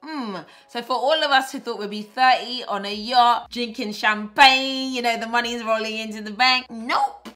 So for all of us who thought we'd be 30 on a yacht, drinking champagne, you know, the money's rolling into the bank, nope.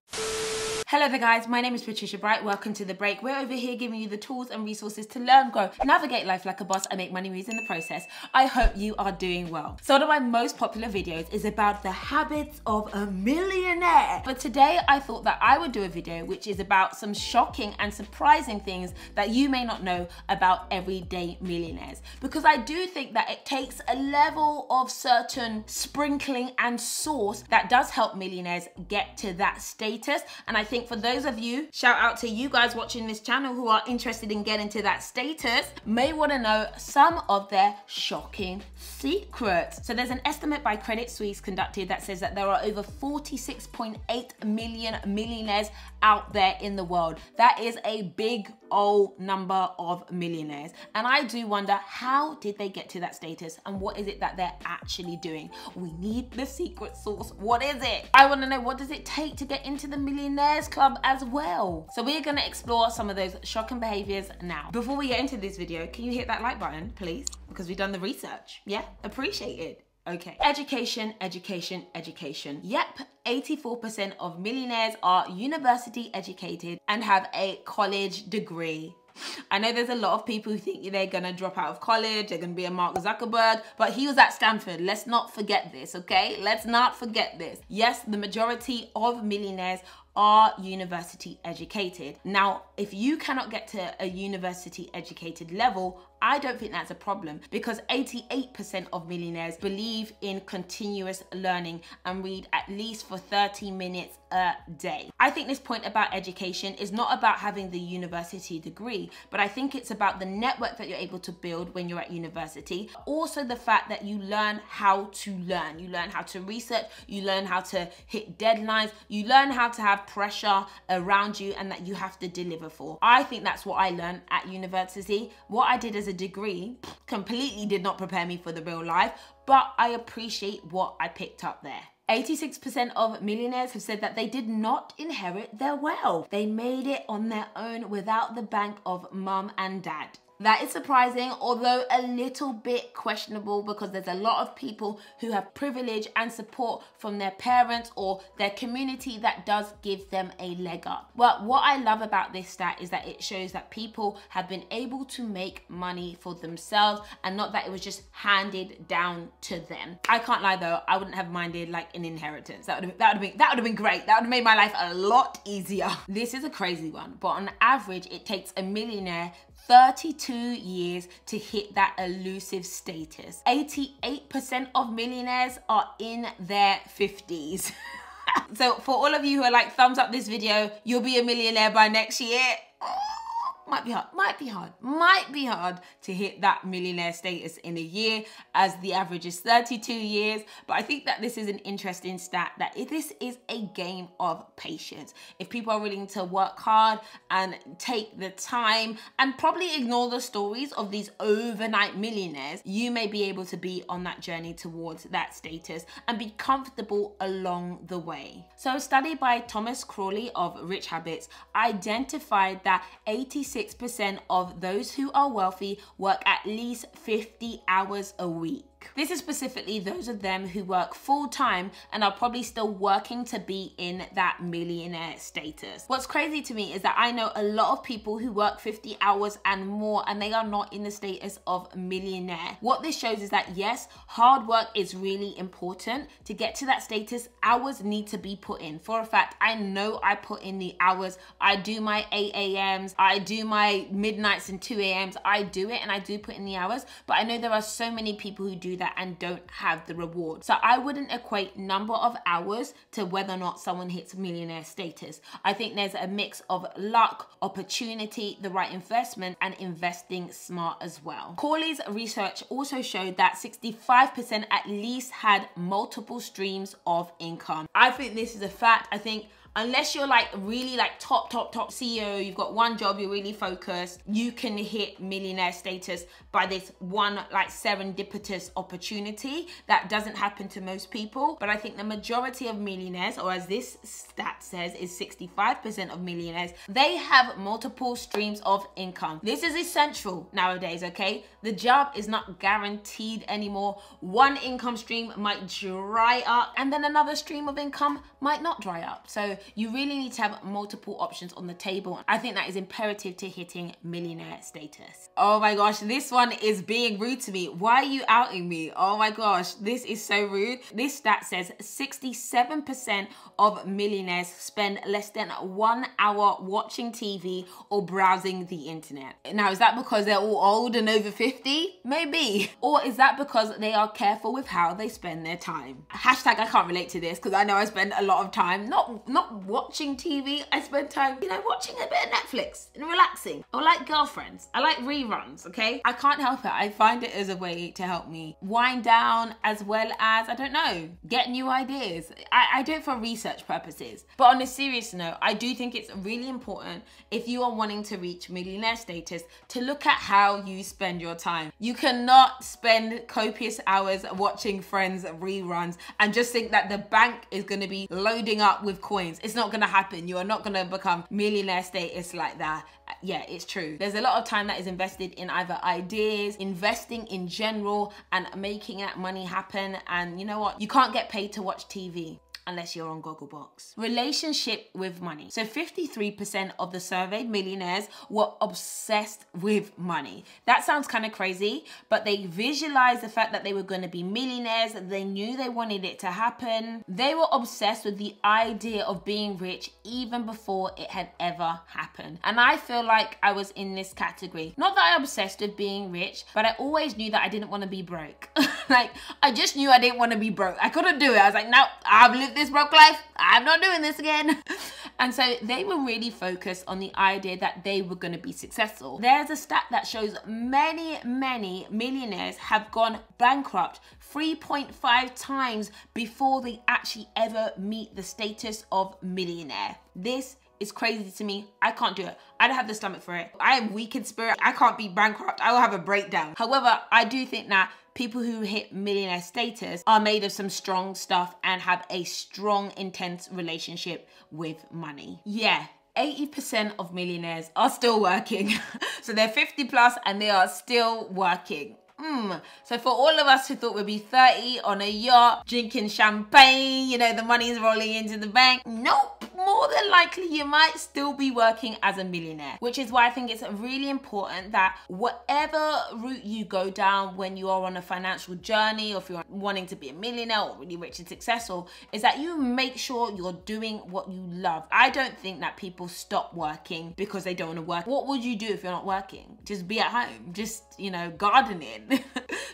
Hello there guys, my name is Patricia Bright. Welcome to The Break. We're over here giving you the tools and resources to learn, grow, navigate life like a boss and make money moves in the process. I hope you are doing well. So one of my most popular videos is about the habits of a millionaire. But today I thought that I would do a video which is about some shocking and surprising things that you may not know about everyday millionaires. Because I do think that it takes a level of certain sprinkling and sauce that does help millionaires get to that status. And I think for those of you, shout out to you guys watching this channel who are interested in getting to that status, may want to know some of their shocking secrets. So there's an estimate by Credit Suisse conducted that says that there are over 46.8 million millionaires out there in the world. That is a big old number of millionaires. And I do wonder, how did they get to that status and what is it that they're actually doing? We need the secret sauce. What is it? I want to know, what does it take to get into the millionaires club as well? So we're going to explore some of those shocking behaviors now. Before we get into this video, can you hit that like button, please? Because we've done the research. Yeah, appreciate it. Okay, education, education, education. Yep, 84% of millionaires are university educated and have a college degree. I know there's a lot of people who think they're gonna drop out of college, they're gonna be a Mark Zuckerberg, but he was at Stanford. Let's not forget this, okay? Let's not forget this. Yes, the majority of millionaires are university educated. Now, if you cannot get to a university educated level, I don't think that's a problem, because 88% of millionaires believe in continuous learning and read at least for 30 minutes a day. I think this point about education is not about having the university degree, but I think it's about the network that you're able to build when you're at university. Also the fact that you learn how to learn. You learn how to research, you learn how to hit deadlines, you learn how to have pressure around you and that you have to deliver for. I think that's what I learned at university. What I did as a degree completely did not prepare me for the real life, but I appreciate what I picked up there. 86% of millionaires have said that they did not inherit their wealth. They made it on their own without the bank of mum and dad. That is surprising, although a little bit questionable, because there's a lot of people who have privilege and support from their parents or their community that does give them a leg up. But what I love about this stat is that it shows that people have been able to make money for themselves and not that it was just handed down to them. I can't lie though, I wouldn't have minded like an inheritance. That would have been great. That would have made my life a lot easier. This is a crazy one, but on average, it takes a millionaire 32 years to hit that elusive status. 88% of millionaires are in their 50s. So for all of you who are like, thumbs up this video, you'll be a millionaire by next year. Might be hard to hit that millionaire status in a year, as the average is 32 years. But I think that this is an interesting stat, that this is a game of patience. If people are willing to work hard and take the time and probably ignore the stories of these overnight millionaires, you may be able to be on that journey towards that status and be comfortable along the way. So a study by Thomas Crawley of Rich Habits identified that 86% of those who are wealthy work at least 50 hours a week. This is specifically those of them who work full-time and are probably still working to be in that millionaire status. What's crazy to me is that I know a lot of people who work 50 hours and more and they are not in the status of millionaire. What this shows is that yes, hard work is really important. To get to that status, hours need to be put in. For a fact, I know I put in the hours. I do my 8 a.m.s, I do my midnights and 2 a.m.s. I do it and I do put in the hours, but I know there are so many people who do that and don't have the reward. So I wouldn't equate number of hours to whether or not someone hits millionaire status. I think there's a mix of luck, opportunity, the right investment, and investing smart as well. Crawley's research also showed that 65% at least had multiple streams of income. I think this is a fact. I think Unless you're like really like top CEO, you've got one job, you're really focused, you can hit millionaire status by this one like serendipitous opportunity that doesn't happen to most people. But I think the majority of millionaires, or as this stat says, is 65% of millionaires, they have multiple streams of income. This is essential nowadays, okay? The job is not guaranteed anymore. One income stream might dry up and then another stream of income might not dry up. So you really need to have multiple options on the table. I think that is imperative to hitting millionaire status. Oh my gosh, this one is being rude to me. Why are you outing me? Oh my gosh, this is so rude. This stat says 67% of millionaires spend less than 1 hour watching TV or browsing the internet. Now, is that because they're all old and over 50? Maybe. Or is that because they are careful with how they spend their time? Hashtag I can't relate to this because I know I spend a lot of time not watching TV. I spend time, you know, watching a bit of Netflix and relaxing. I like Girlfriends. I like reruns, okay? I can't help it. I find it as a way to help me wind down as well as, I don't know, get new ideas. I do it for research purposes. But on a serious note, I do think it's really important if you are wanting to reach millionaire status to look at how you spend your time. You cannot spend copious hours watching Friends reruns and just think that the bank is going to be loading up with coins. It's not going to happen. You are not going to become millionaire status like that. Yeah, it's true. There's a lot of time that is invested in either ideas, investing in general, and making that money happen. And you know what? You can't get paid to watch TV unless you're on Gogglebox. Relationship with money. So 53% of the surveyed millionaires were obsessed with money. That sounds kind of crazy, but they visualized the fact that they were going to be millionaires. They knew they wanted it to happen. They were obsessed with the idea of being rich even before it had ever happened. And I feel like I was in this category. Not that I obsessed with being rich, but I always knew that I didn't want to be broke. Like, I just knew I didn't want to be broke. I couldn't do it. I was like, no, I've lived this broke life. I'm not doing this again. And so they were really focused on the idea that they were going to be successful. There's a stat that shows many millionaires have gone bankrupt 3.5 times before they actually ever meet the status of millionaire. This is crazy to me. I can't do it. I don't have the stomach for it. I am weak in spirit. I can't be bankrupt. I will have a breakdown. However, I do think that people who hit millionaire status are made of some strong stuff and have a strong, intense relationship with money. Yeah. 80% of millionaires are still working. So they're 50 plus and they are still working. So for all of us who thought we'd be 30 on a yacht, drinking champagne, you know, the money's rolling into the bank. Nope. More than likely, you might still be working as a millionaire, which is why I think it's really important that whatever route you go down when you are on a financial journey, or if you're wanting to be a millionaire or really rich and successful, is that you make sure you're doing what you love. I don't think that people stop working because they don't want to work. What would you do if you're not working? Just be at home, just, you know, gardening.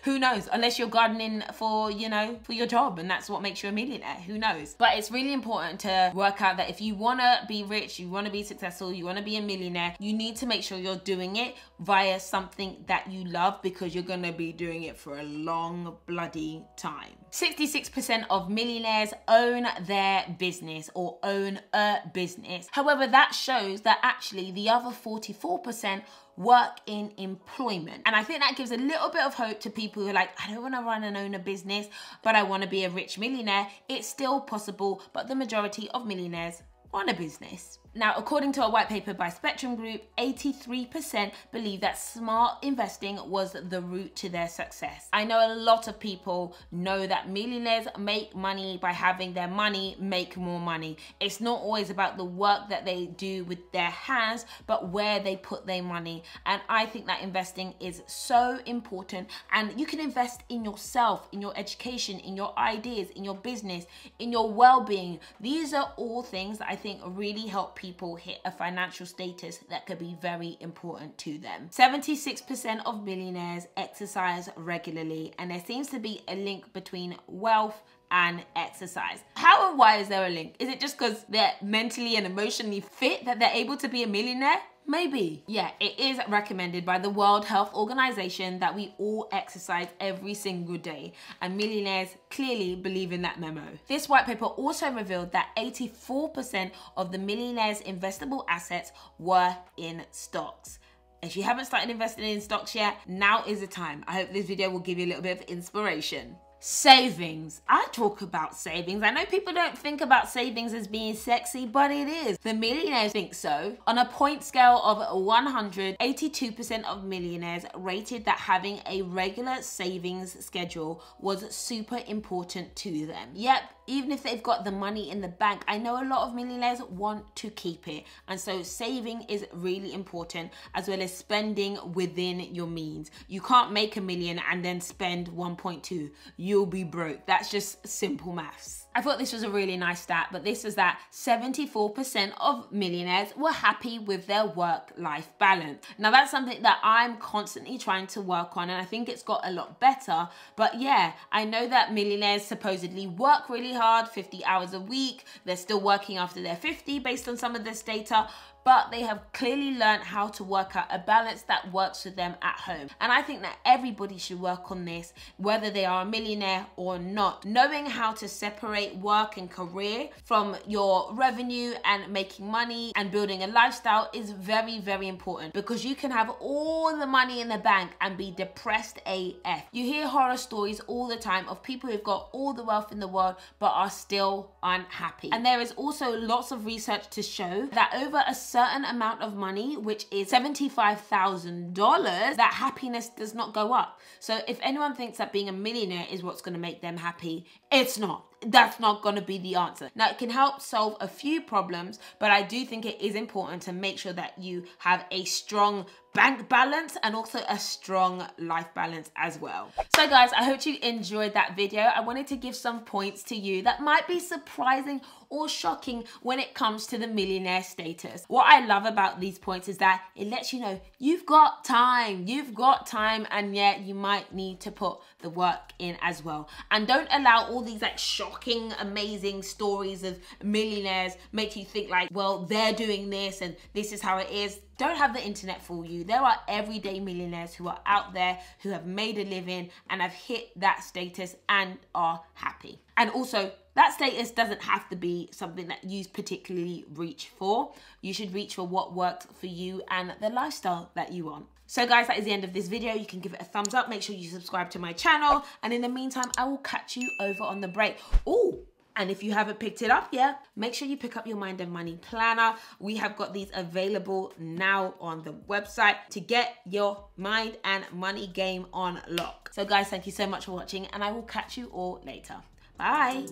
Who knows? Unless you're gardening for, you know, for your job and that's what makes you a millionaire. Who knows? But it's really important to work out that if you want to be rich, you want to be successful, you want to be a millionaire, you need to make sure you're doing it via something that you love, because you're going to be doing it for a long bloody time. 66% of millionaires own their business or own a business. However, that shows that actually the other 44% work in employment. And I think that gives a little bit of hope to people who are like, I don't want to run and own a business, but I want to be a rich millionaire. It's still possible, but the majority of millionaires run a business. Now, according to a white paper by Spectrum Group, 83% believe that smart investing was the route to their success. I know a lot of people know that millionaires make money by having their money make more money. It's not always about the work that they do with their hands, but where they put their money. And I think that investing is so important. And you can invest in yourself, in your education, in your ideas, in your business, in your well-being. These are all things that I think really help people hit a financial status that could be very important to them. 76% of millionaires exercise regularly, and there seems to be a link between wealth and exercise. How and why is there a link? Is it just because they're mentally and emotionally fit that they're able to be a millionaire? Maybe. Yeah, it is recommended by the World Health Organization that we all exercise every single day, and millionaires clearly believe in that memo. This white paper also revealed that 84% of the millionaires' investable assets were in stocks. If you haven't started investing in stocks yet, now is the time. I hope this video will give you a little bit of inspiration. Savings. I talk about savings. I know people don't think about savings as being sexy, but it is. The millionaires think so. On a point scale of 100, 82% of millionaires rated that having a regular savings schedule was super important to them. Yep, even if they've got the money in the bank, I know a lot of millionaires want to keep it. And so saving is really important, as well as spending within your means. You can't make $1 million and then spend 1.2. You'll be broke. That's just simple maths. I thought this was a really nice stat, but this is that 74% of millionaires were happy with their work-life balance. Now that's something that I'm constantly trying to work on, and I think it's got a lot better. But yeah, I know that millionaires supposedly work really hard, 50 hours a week. They're still working after they're 50 based on some of this data, but they have clearly learned how to work out a balance that works for them at home. And I think that everybody should work on this, whether they are a millionaire or not. Knowing how to separate work and career from your revenue and making money and building a lifestyle is very, very important, because you can have all the money in the bank and be depressed AF. You hear horror stories all the time of people who've got all the wealth in the world but are still unhappy. And there is also lots of research to show that over a certain amount of money, which is $75,000, that happiness does not go up. So if anyone thinks that being a millionaire is what's going to make them happy, it's not. That's not going to be the answer. Now, it can help solve a few problems, but I do think it is important to make sure that you have a strong bank balance and also a strong life balance as well. So guys, I hope you enjoyed that video. I wanted to give some points to you that might be surprising or shocking when it comes to the millionaire status. What I love about these points is that it lets you know you've got time, and yet you might need to put the work in as well. And don't allow all these like shocking, amazing stories of millionaires make you think like, well, they're doing this and this is how it is. Don't have the internet fool you. There are everyday millionaires who are out there who have made a living and have hit that status and are happy. And also, that status doesn't have to be something that you particularly reach for. You should reach for what works for you and the lifestyle that you want. So guys, that is the end of this video. You can give it a thumbs up. Make sure you subscribe to my channel. And in the meantime, I will catch you over on the break. Oh, and if you haven't picked it up yet, make sure you pick up your Mind and Money Planner. We have got these available now on the website to get your mind and money game on lock. So guys, thank you so much for watching, and I will catch you all later. Bye.